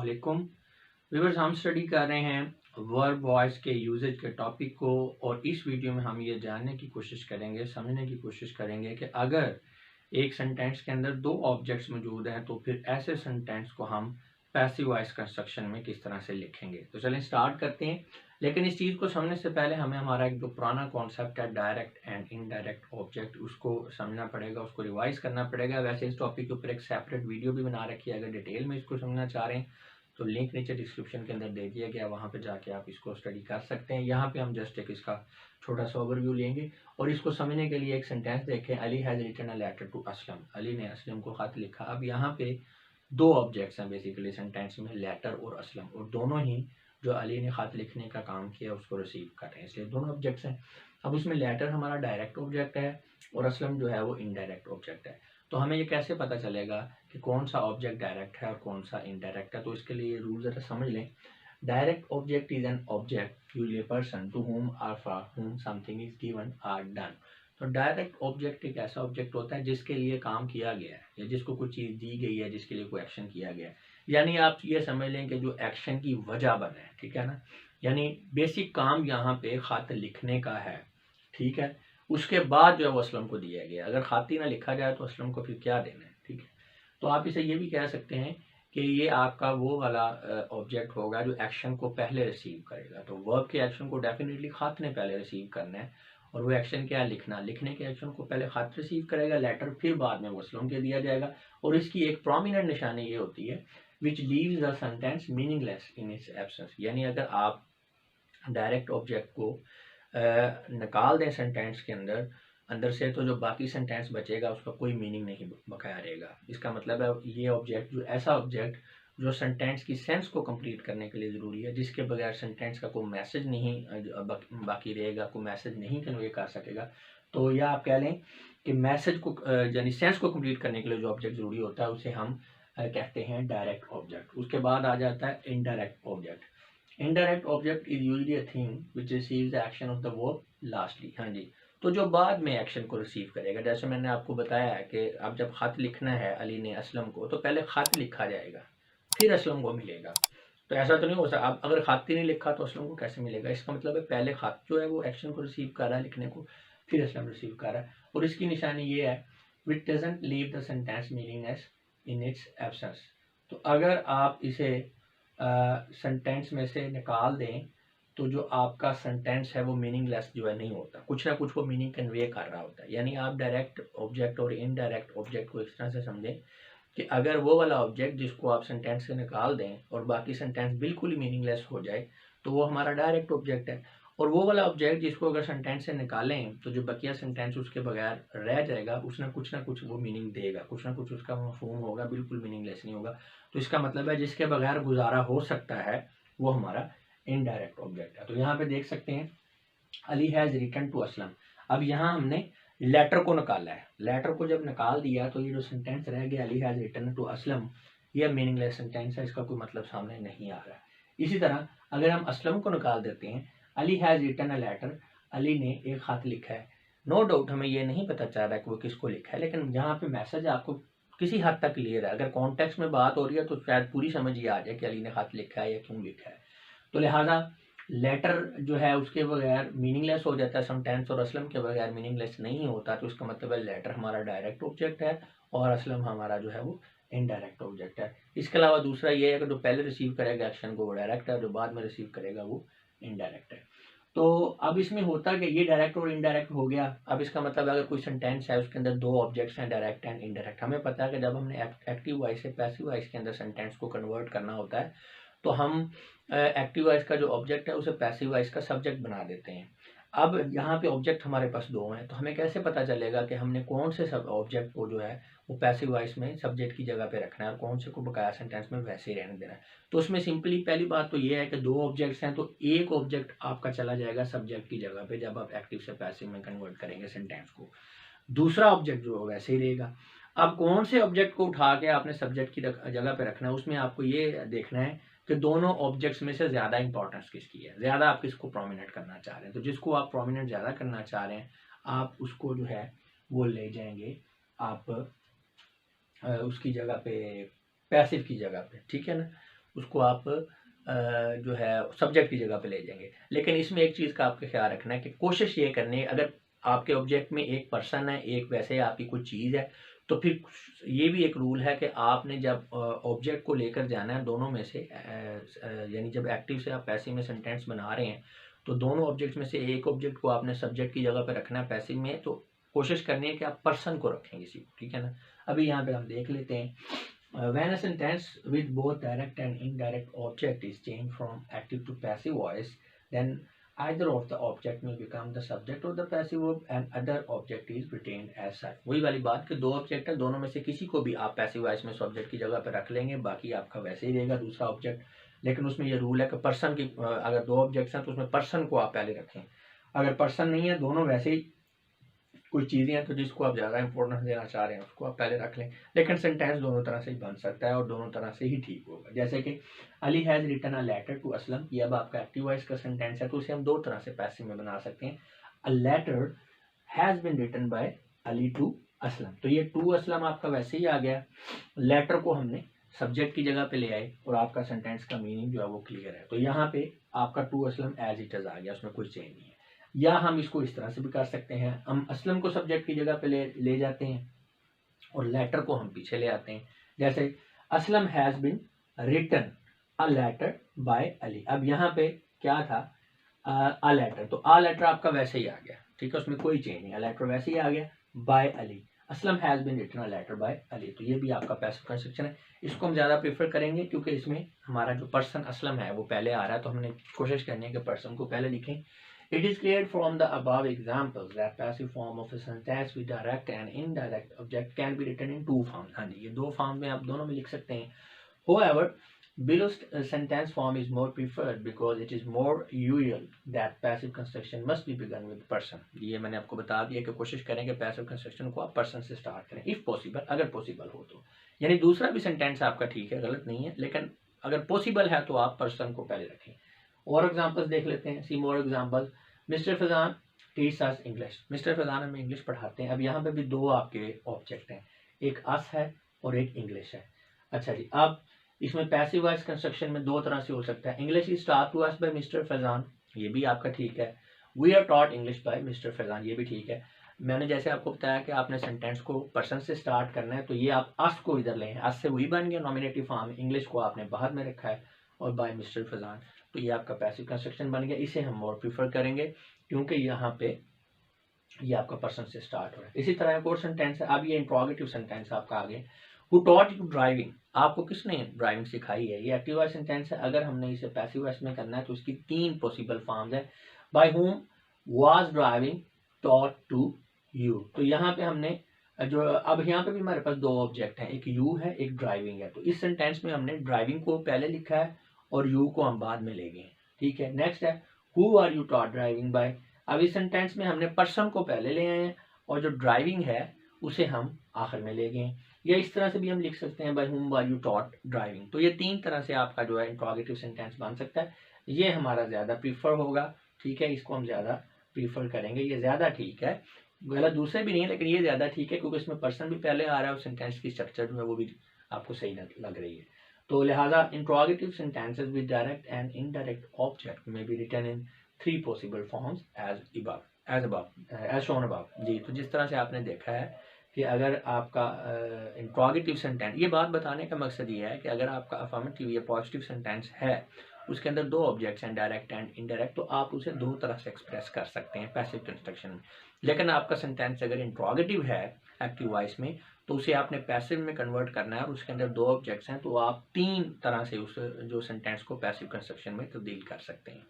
अस्सलामुअलैकुम व्यूअर्स, हम स्टडी कर रहे हैं वर्ब वॉइस के यूजेज के टॉपिक को। और इस वीडियो में हम ये जानने की कोशिश करेंगे, समझने की कोशिश करेंगे कि अगर एक सेंटेंस के अंदर दो ऑब्जेक्ट्स मौजूद हैं तो फिर ऐसे सेंटेंस को हम पैसिव वॉइस कंस्ट्रक्शन में किस तरह से लिखेंगे। तो चलें स्टार्ट करते हैं। लेकिन इस चीज़ को समझने से पहले हमें हमारा एक जो पुराना कॉन्सेप्ट है डायरेक्ट एंड इनडायरेक्ट ऑब्जेक्ट, उसको समझना पड़ेगा, उसको रिवाइज करना पड़ेगा। वैसे इस टॉपिक के ऊपर एक सेपरेट वीडियो भी बना रखी है, अगर डिटेल में इसको समझना चाह रहे हैं तो लिंक नीचे डिस्क्रिप्शन के अंदर दे दिया गया, वहाँ पे जाके आप इसको स्टडी कर सकते हैं। यहाँ पे हम जस्ट एक इसका छोटा सा ओवरव्यू लेंगे और इसको समझने के लिए एक सेंटेंस देखें। Ali has written a letter to Aslam, Ali ने असलम को खत लिखा। अब यहाँ पे दो ऑब्जेक्ट्स हैं बेसिकली सेंटेंस में, लेटर और असलम, और दोनों ही जो अली ने खत लिखने का काम किया उसको रिसीव कर रहे हैं, इसलिए दोनों ऑब्जेक्ट्स हैं। अब उसमें लेटर हमारा डायरेक्ट ऑब्जेक्ट है और असलम जो है वो इनडायरेक्ट ऑब्जेक्ट है। तो हमें ये कैसे पता चलेगा कि कौन सा ऑब्जेक्ट डायरेक्ट है और कौन सा इनडायरेक्ट है? तो इसके लिए रूल ज़रा समझ लें। Direct object is an object usually person to whom or for whom something is given or done। तो डायरेक्ट ऑब्जेक्ट एक ऐसा ऑब्जेक्ट होता है जिसके लिए काम किया गया है या जिसको कोई चीज़ दी गई है, जिसके लिए कोई एक्शन किया गया है। यानी आप ये समझ लें कि जो एक्शन की वजह बने, ठीक है ना। यानी बेसिक काम यहाँ पे खत लिखने का है, ठीक है। उसके बाद जो है वो असलम को दिया गया। अगर खत ही ना लिखा जाए तो असलम को फिर क्या देना है, ठीक है। तो आप इसे ये भी कह सकते हैं कि ये आपका वो वाला ऑब्जेक्ट होगा जो एक्शन को पहले रिसीव करेगा। तो वर्ब के एक्शन को डेफिनेटली खत ने पहले रिसीव करना है, और वो एक्शन क्या है, लिखना। लिखने के एक्शन को पहले खत रिसीव करेगा, लेटर, फिर बाद में वो असलम के दिया जाएगा। और इसकी एक प्रोमिनेंट निशानी ये होती है विच leaves the sentence meaningless in its absence. यानी अगर आप डायरेक्ट ऑब्जेक्ट को निकाल दें सेंटेंस के अंदर से, तो जो बाकी सेंटेंस बचेगा उसका कोई मीनिंग नहीं बकाया रहेगा। इसका मतलब है ये ऑब्जेक्ट, जो ऐसा ऑब्जेक्ट जो सेंटेंस की सेंस को कंप्लीट करने के लिए ज़रूरी है, जिसके बगैर सेंटेंस का कोई मैसेज नहीं बाकी रहेगा, कोई मैसेज नहीं कन्वे कर सकेगा। तो या आप कह लें कि मैसेज को यानी सेंस को कंप्लीट करने के लिए जो ऑब्जेक्ट ज़रूरी होता है उसे हम कहते हैं डायरेक्ट ऑब्जेक्ट। उसके बाद आ जाता है indirect object. Indirect object is usually a thing which receives the action of the verb lastly. हाँ जी, तो जो बाद में एक्शन को रिसीव करेगा। जैसे मैंने आपको बताया है कि अब जब खत लिखना है अली ने असलम को, तो पहले खत लिखा जाएगा फिर असलम को मिलेगा। तो ऐसा तो नहीं हो सकता, अब अगर खत ही नहीं लिखा तो असलम को कैसे मिलेगा? इसका मतलब है पहले खत जो है वो एक्शन को रिसीव कर रहा है, लिखने को, फिर असलम रिसीव कर रहा है। और इसकी निशानी ये है विच doesn't leave the sentence meaningless in its absence. तो अगर आप इसे सेंटेंस में से निकाल दें तो जो आपका सेंटेंस है वो मीनिंगलेस जो है नहीं होता, कुछ ना कुछ वो मीनिंग कन्वे कर रहा होता है। यानी आप डायरेक्ट ऑब्जेक्ट और इनडायरेक्ट ऑब्जेक्ट को इस तरह से समझें कि अगर वो वाला ऑब्जेक्ट जिसको आप सेंटेंस से निकाल दें और बाकी सेंटेंस बिल्कुल ही मीनिंगलेस हो जाए तो वो हमारा डायरेक्ट ऑब्जेक्ट है। और वो वाला ऑब्जेक्ट जिसको अगर सेंटेंस से निकालें तो जो बकिया सेंटेंस उसके बगैर रह जाएगा, उसने कुछ ना कुछ वो मीनिंग देगा, कुछ ना कुछ उसका मफहूम होगा, बिल्कुल मीनिंगलेस नहीं होगा। तो इसका मतलब है जिसके बगैर गुजारा हो सकता है वो हमारा इनडायरेक्ट ऑब्जेक्ट है। तो यहाँ पे देख सकते हैं Ali has written to Aslam. अब यहाँ हमने लेटर को निकाला है। लेटर को जब निकाल दिया तो ये जो सेंटेंस रह गया Ali has written to Aslam, ये मीनिंगलेस सेंटेंस है, इसका कोई मतलब सामने नहीं आ रहा है। इसी तरह अगर हम असलम को निकाल देते हैं, Ali has written a letter, Ali ने एक खत लिखा है। नो डाउट हमें ये नहीं पता चल रहा है कि वो किसको लिखा है, लेकिन यहाँ पे मैसेज आपको किसी हद तक क्लियर है। अगर कॉन्टेक्स्ट में बात हो रही है तो शायद पूरी समझ ये आ जाए कि अली ने खत लिखा है या क्यों लिखा है। तो लिहाजा लेटर जो है उसके बगैर मीनिंगलेस हो जाता है सेंटेंस, और असलम के बगैर मीनिंगलेस नहीं होता। तो इसका मतलब है लेटर हमारा डायरेक्ट ऑब्जेक्ट है और असलम हमारा जो है वो इनडायरेक्ट ऑब्जेक्ट है। इसके अलावा दूसरा ये है कि जो पहले रिसीव करेगा एक्शन को वो डायरेक्ट है, जो बाद में रिसीव करेगा वो इनडायरेक्ट है। तो अब इसमें होता कि ये डायरेक्ट और इनडायरेक्ट हो गया। अब इसका मतलब अगर कोई सेंटेंस है उसके अंदर दो ऑब्जेक्ट्स हैं, डायरेक्ट एंड इनडायरेक्ट। हमें पता है कि जब हमने एक्टिव वॉइस से पैसिव वॉइस के अंदर सेंटेंस को कन्वर्ट करना होता है तो हम एक्टिव वॉइस का जो ऑब्जेक्ट है उसे पैसिव वॉइस का सब्जेक्ट बना देते हैं। अब यहाँ पे ऑब्जेक्ट हमारे पास दो हैं, तो हमें कैसे पता चलेगा कि हमने कौन से सब ऑब्जेक्ट को जो है वो पैसिव वॉइस में सब्जेक्ट की जगह पे रखना है और कौन से को बकाया सेंटेंस में वैसे ही रहने देना है? तो उसमें सिंपली पहली बात तो ये है कि दो ऑब्जेक्ट्स हैं तो एक ऑब्जेक्ट आपका चला जाएगा सब्जेक्ट की जगह पे जब आप एक्टिव से पैसिव में कन्वर्ट करेंगे सेंटेंस को। दूसरा ऑब्जेक्ट जो है वैसे ही रहेगा। अब कौन से ऑब्जेक्ट को उठा के आपने सब्जेक्ट की जगह पे रखना है, उसमें आपको ये देखना है कि दोनों ऑब्जेक्ट्स में से ज़्यादा इंपॉर्टेंस किसकी है, ज़्यादा आप किसको प्रोमिनेंट करना चाह रहे हैं। तो जिसको आप प्रोमिनेंट ज़्यादा करना चाह रहे हैं आप उसको जो है वो ले जाएंगे आप उसकी जगह पे, पैसिव की जगह पे, ठीक है ना। उसको आप जो है सब्जेक्ट की जगह पे ले जाएंगे। लेकिन इसमें एक चीज़ का आपका ख्याल रखना है कि कोशिश ये करनी है, अगर आपके ऑब्जेक्ट में एक पर्सन है, एक वैसे आपकी कोई चीज़ है, तो फिर ये भी एक रूल है कि आपने जब ऑब्जेक्ट को लेकर जाना है दोनों में से, यानी जब एक्टिव से आप पैसिव में सेंटेंस बना रहे हैं तो दोनों ऑब्जेक्ट में से एक ऑब्जेक्ट को आपने सब्जेक्ट की जगह पे रखना है पैसिव में, तो कोशिश करनी है कि आप पर्सन को रखें किसी को, ठीक है ना। अभी यहाँ पे हम देख लेते हैं, when a sentence with both direct and indirect object is changed from active to passive voice, then either of the object will become the subject of the passive verb and other object is retained as such। वही वाली बात कि दो object है, दोनों में से किसी को भी आप पैसिव वॉइस में सब्जेक्ट की जगह पर रख लेंगे, बाकी आपका वैसे ही रहेगा दूसरा ऑब्जेक्ट। लेकिन उसमें ये रूल है कि पर्सन की, अगर दो ऑब्जेक्ट्स हैं तो उसमें पर्सन को आप पहले रखें। अगर पर्सन नहीं है, दोनों वैसे ही कोई चीज़ें हैं तो जिसको आप ज़्यादा इंपॉर्टेंस देना चाह रहे हैं उसको आप पहले रख लें। लेकिन सेंटेंस दोनों तरह से ही बन सकता है और दोनों तरह से ही ठीक होगा। जैसे कि Ali has written a letter to Aslam, ये अब आपका एक्टिव वॉइस का सेंटेंस है तो उसे हम दो तरह से पैसिव में बना सकते हैं। A letter has been written by Ali to Aslam, तो ये टू असलम आपका वैसे ही आ गया, लेटर को हमने सब्जेक्ट की जगह पे ले आए और आपका सेंटेंस का मीनिंग जो है वो क्लियर है। तो यहाँ पे आपका टू असलम एज इट इज आ गया, उसमें कोई चेंज नहीं है। या हम इसको इस तरह से भी कर सकते हैं, हम असलम को सब्जेक्ट की जगह पे ले जाते हैं और लेटर को हम पीछे ले आते हैं। जैसे Aslam has been written a letter by Ali, अब यहाँ पे क्या था, अ लेटर, तो अ लेटर आपका वैसे ही आ गया, ठीक है, उसमें कोई चेंज नहीं, अ लेटर वैसे ही आ गया। By Ali, Aslam has been written a letter by Ali, तो ये भी आपका पैसिव कंस्ट्रक्शन है। इसको हम ज़्यादा प्रेफर करेंगे क्योंकि इसमें हमारा जो पर्सन असलम है वो पहले आ रहा है, तो हमने कोशिश करनी है कि पर्सन को पहले लिखें। It is clear from the above examples that passive form of a sentence with direct and indirect object can be written in two forms। हाँ जी, ये दो फॉर्म में आप दोनों में लिख सकते हैं। However, below sentence form is more preferred because it is more usual that passive construction must be begun with person। ये मैंने आपको बता दिया कि कोशिश करें कि passive construction को आप person से स्टार्ट करें, if possible, अगर possible हो तो। यानी दूसरा भी सेंटेंस आपका ठीक है, गलत नहीं है, लेकिन अगर पॉसिबल है तो आप पर्सन को पहले रखें। और एग्जांपल्स देख लेते हैं, see more example. Mister Faizan teach us English, mister Faizan हमें इंग्लिश पढ़ाते हैं। अब यहाँ पे भी दो आपके ऑब्जेक्ट हैं, एक अस है और एक इंग्लिश है। अच्छा जी, अब इसमें पैसिव वॉइस कंस्ट्रक्शन में दो तरह से हो सकता है। English is taught to us by mister Faizan, ये भी आपका ठीक है। We are taught English by mister Faizan, ये भी ठीक है। मैंने जैसे आपको बताया कि आपने सेंटेंस को पर्सन से स्टार्ट करना है, तो ये आप अस को इधर लें, अस से वी बन गया नॉमिनेटिव फॉर्म, इंग्लिश को आपने बाहर में रखा है और बाय मिस्टर फैजान, तो ये आपका पैसिव कंस्ट्रक्शन बन गया। इसे हम मोर प्रीफर करेंगे क्योंकि यहाँ पे ये आपका पर्सन से स्टार्ट हो रहा है। इसी तरह एक और सेंटेंस है, अब ये इंट्रोगेटिव सेंटेंस आपका आगे। हु टॉट यू ड्राइविंग, आपको किसने ड्राइविंग सिखाई है, ये एक्टिव वॉइस सेंटेंस है। अगर हमने इसे पैसिव वॉइस में करना है तो इसकी तीन पॉसिबल फॉर्म्स है। By whom was driving taught to you, तो यहाँ पे हमने जो, अब यहाँ पे भी हमारे पास दो ऑब्जेक्ट हैं, एक यू है एक ड्राइविंग है, तो इस सेंटेंस में हमने ड्राइविंग को पहले लिखा है और यू को हम बाद में ले गए, ठीक है। नेक्स्ट है who are you taught driving by, अब इस सेंटेंस में हमने पर्सन को पहले ले आए हैं और जो ड्राइविंग है उसे हम आखिर में ले गए। या इस तरह से भी हम लिख सकते हैं by whom are you taught driving. तो ये तीन तरह से आपका जो है इंट्रोगेटिव सेंटेंस बन सकता है। ये हमारा ज़्यादा प्रीफर होगा, ठीक है, इसको हम ज़्यादा प्रीफर करेंगे, ये ज़्यादा ठीक है। गलत दूसरे भी नहीं है लेकिन ये ज़्यादा ठीक है क्योंकि इसमें पर्सन भी पहले आ रहा है और सेंटेंस की स्ट्रक्चर जो है वो भी आपको सही लग रही है। तो लिहाजा interrogative sentences with direct and indirect object में be written in three possible forms as shown above. जी, तो जिस तरह से आपने देखा है कि अगर आपका इंट्रोगेटिव सेंटेंस, ये बात बताने का मकसद ये है कि अगर आपका अफर्मेटिव या पॉजिटिव सेंटेंस है, उसके अंदर दो ऑब्जेक्ट्स हैं डायरेक्ट एंड इनडायरेक्ट, तो आप उसे दो तरह से एक्सप्रेस कर सकते हैं पैसिव कंस्ट्रक्शन में। लेकिन आपका सेंटेंस अगर इंट्रोगेटिव है एक्टिव वॉइस में, तो उसे आपने पैसिव में कन्वर्ट करना है और उसके अंदर दो ऑब्जेक्ट्स हैं, तो आप तीन तरह से उस जो सेंटेंस को पैसिव कंस्ट्रक्शन में तब्दील कर सकते हैं।